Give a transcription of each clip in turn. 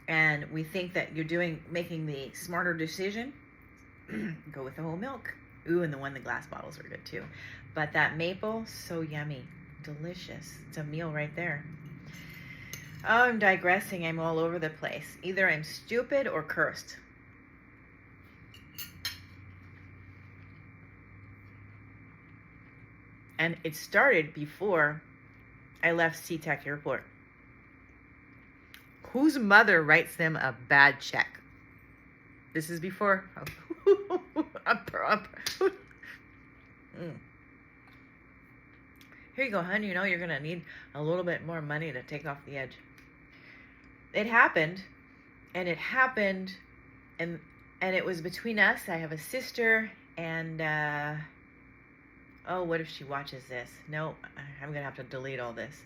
and we think that you're making the smarter decision, go with the whole milk. Ooh, and the glass bottles are good too. But that maple, so yummy, delicious. It's a meal right there. Oh, I'm digressing. I'm all over the place. Either I'm stupid or cursed. And it started before I left SeaTac Airport. Whose mother writes them a bad check? This is before. Here you go, hon. You know you're going to need a little bit more money to take off the edge. It happened, and it was between us. I have a sister, and oh, what if she watches this? No, I'm going to have to delete all this.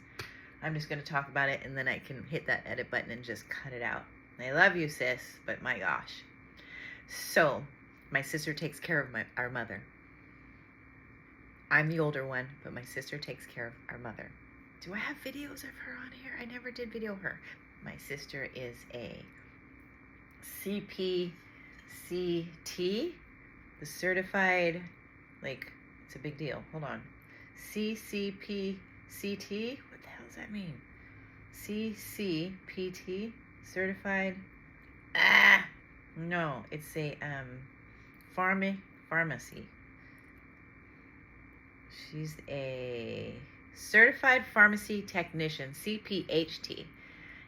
I'm just going to talk about it, and then I can hit that edit button and just cut it out. I love you, sis, but my gosh. So, my sister takes care of our mother. I'm the older one, but my sister takes care of our mother. Do I have videos of her on here? I never did video her. My sister is a CPCT, the certified, like, it's a big deal. Hold on. CCPCT? What the hell does that mean? CCPT, certified? No, it's a pharmacy. She's a certified pharmacy technician, CPHT,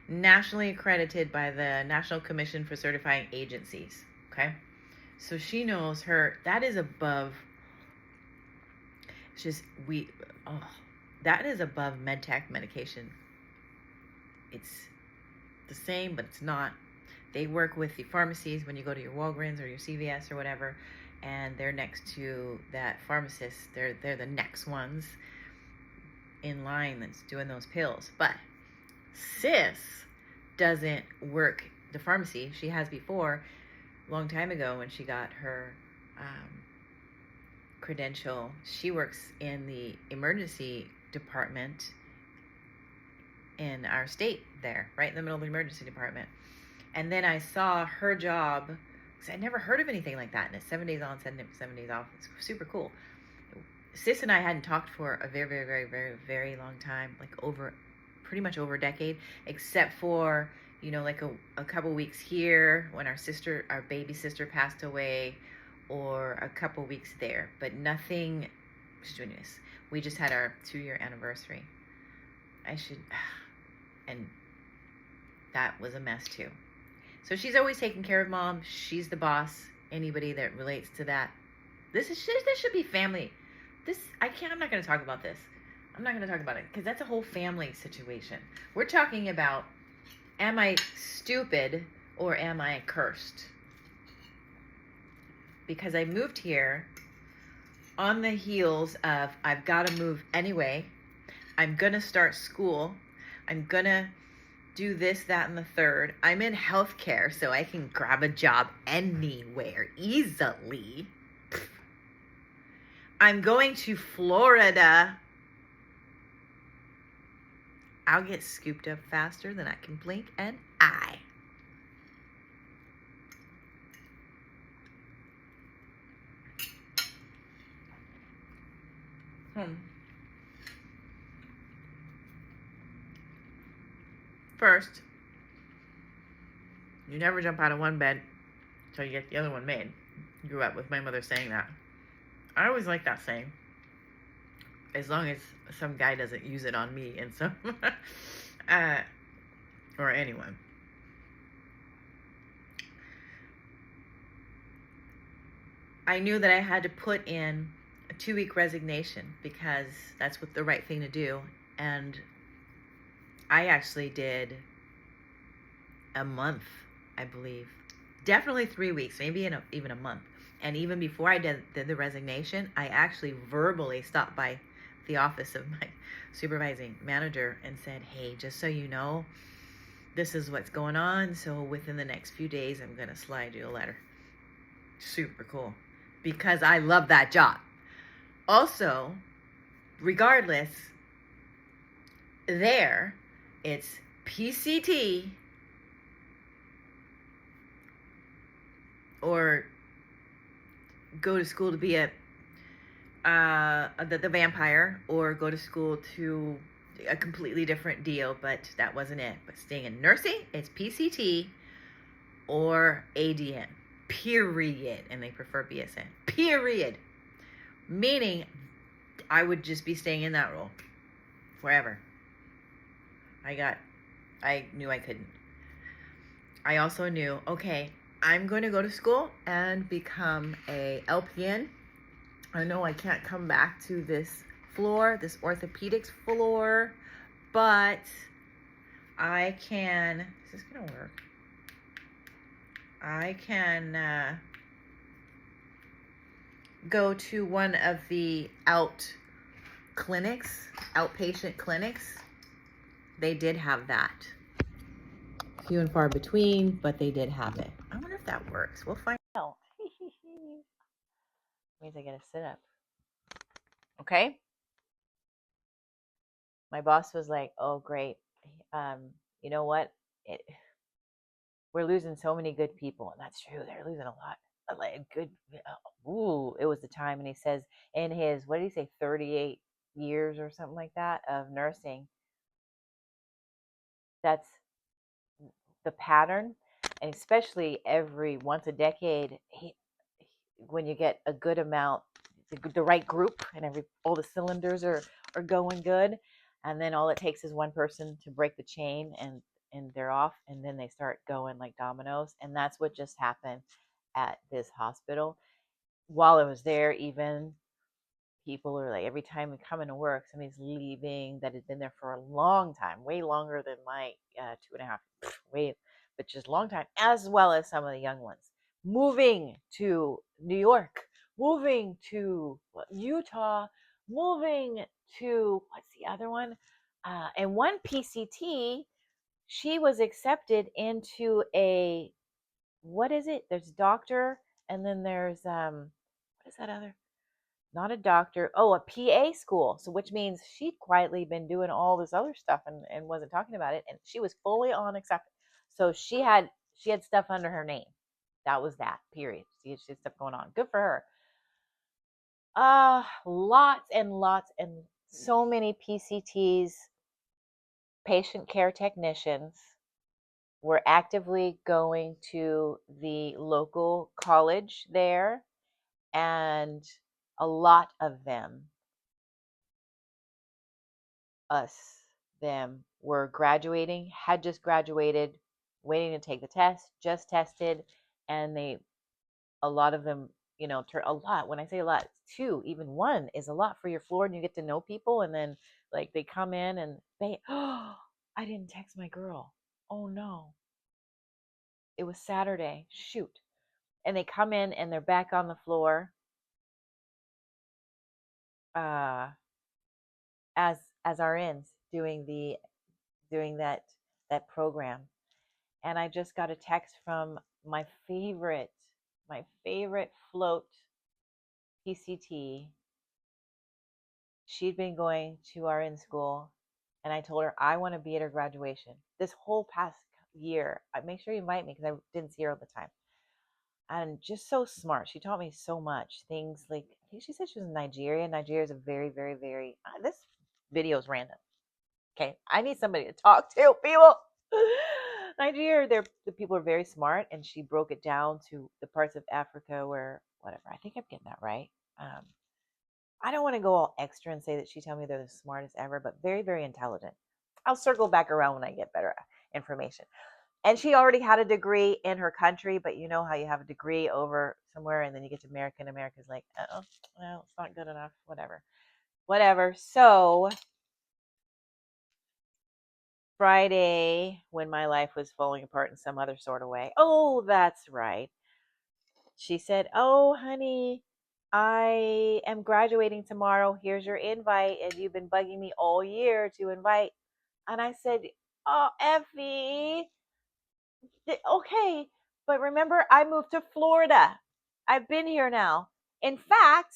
nationally accredited by the National Commission for Certifying Agencies. Okay, so she knows that is above. It's just that is above MedTech medication. It's the same, but it's not. They work with the pharmacies when you go to your Walgreens or your CVS or whatever, and they're next to that pharmacist. They're the next ones in line that's doing those pills. But sis doesn't work the pharmacy. She has before, a long time ago when she got her credential. She works in the emergency department in our state there, right in the middle of the emergency department. And then I saw her job, because I never heard of anything like that. And it's 7 days on, 7 days off. It's super cool. Sis and I hadn't talked for a very, very, very, very, very long time, like pretty much over a decade, except for, like a couple weeks here when our baby sister passed away, or a couple weeks there. But nothing strenuous. We just had our 2-year anniversary. And that was a mess too. So she's always taking care of mom. She's the boss. Anybody that relates to that. This should be family. I'm not going to talk about this. I'm not going to talk about it because that's a whole family situation. We're talking about, am I stupid or am I cursed? Because I moved here on the heels of, I've got to move anyway. I'm going to start school. I'm going to do this, that, and the third. I'm in healthcare, so I can grab a job anywhere easily. I'm going to Florida. I'll get scooped up faster than I can blink an eye. First, you never jump out of one bed until you get the other one made. Grew up with my mother saying that. I always like that saying. As long as some guy doesn't use it on me and some or anyone. I knew that I had to put in a 2-week resignation because that's what the right thing to do. And I actually did a month, I believe. Definitely 3 weeks, maybe even a month. And even before I did the resignation, I actually verbally stopped by the office of my supervising manager and said, hey, just so you know, this is what's going on. So within the next few days, I'm going to slide you a letter. Super cool. Because I love that job. Also, regardless, it's PCT or go to school to be the vampire, or go to school to a completely different deal, but that wasn't it. But staying in nursing, it's PCT or ADN, period. And they prefer BSN, period. Meaning I would just be staying in that role forever. I knew I couldn't. I also knew, okay, I'm going to go to school and become a LPN. I know I can't come back to this floor, this orthopedics floor, but I can, is this going to work? I can go to one of the outpatient clinics. They did have that. Few and far between, but they did have it. I wonder if that works. We'll find out. Means I gotta sit up. Okay. My boss was like, "Oh, great. You know what? We're losing so many good people, and that's true. They're losing a lot. Like good. Ooh, it was the time." And he says, in his, what did he say, 38 years or something like that of nursing, that's the pattern, and especially every once a decade, when you get a good amount, the right group, and all the cylinders are going good, and then all it takes is one person to break the chain, and they're off, and then they start going like dominoes, and that's what just happened at this hospital. While I was there, even people are like, every time we come into work, somebody's leaving that had been there for a long time, way longer than my 2.5, way, but just a long time, as well as some of the young ones moving to New York, moving to Utah, moving to, what's the other one? And one PCT, she was accepted into a, what is it? There's doctor, and then there's what is that other? Not a doctor. Oh, a PA school. So which means she'd quietly been doing all this other stuff and wasn't talking about it. And she was fully on accepted. So she had stuff under her name. That was that, period. She had stuff going on. Good for her. Lots and lots and so many PCTs, patient care technicians, were actively going to the local college there, and a lot of them were graduating, had just graduated, waiting to take the test, just tested, and a lot of them, a lot. When I say a lot, two, even one is a lot for your floor, and you get to know people, and then like they come in and they, oh, I didn't text my girl. Oh no. It was Saturday. Shoot. And they come in and they're back on the floor uh as RNs doing that program. And I just got a text from my favorite float PCT. She'd been going to RN school, and I told her I want to be at her graduation. This whole past year, make sure you invite me, because I didn't see her all the time. And just so smart. She taught me so much. Things like, I think she said she was in Nigeria. Nigeria is a very, very, very, this video is random. Okay, I need somebody to talk to, people. Nigeria, the people are very smart, and she broke it down to the parts of Africa where, whatever. I think I'm getting that right. I don't want to go all extra and say that she told me they're the smartest ever, but very, very intelligent. I'll circle back around when I get better information. And she already had a degree in her country, but you know how you have a degree over somewhere, and then you get to America, and America's like, oh, well, it's not good enough. Whatever. So Friday, when my life was falling apart in some other sort of way. Oh, that's right. She said, "Oh, honey, I am graduating tomorrow. Here's your invite. And you've been bugging me all year to invite." And I said, "Oh, Effie, okay. But remember, I moved to Florida. I've been here now. In fact,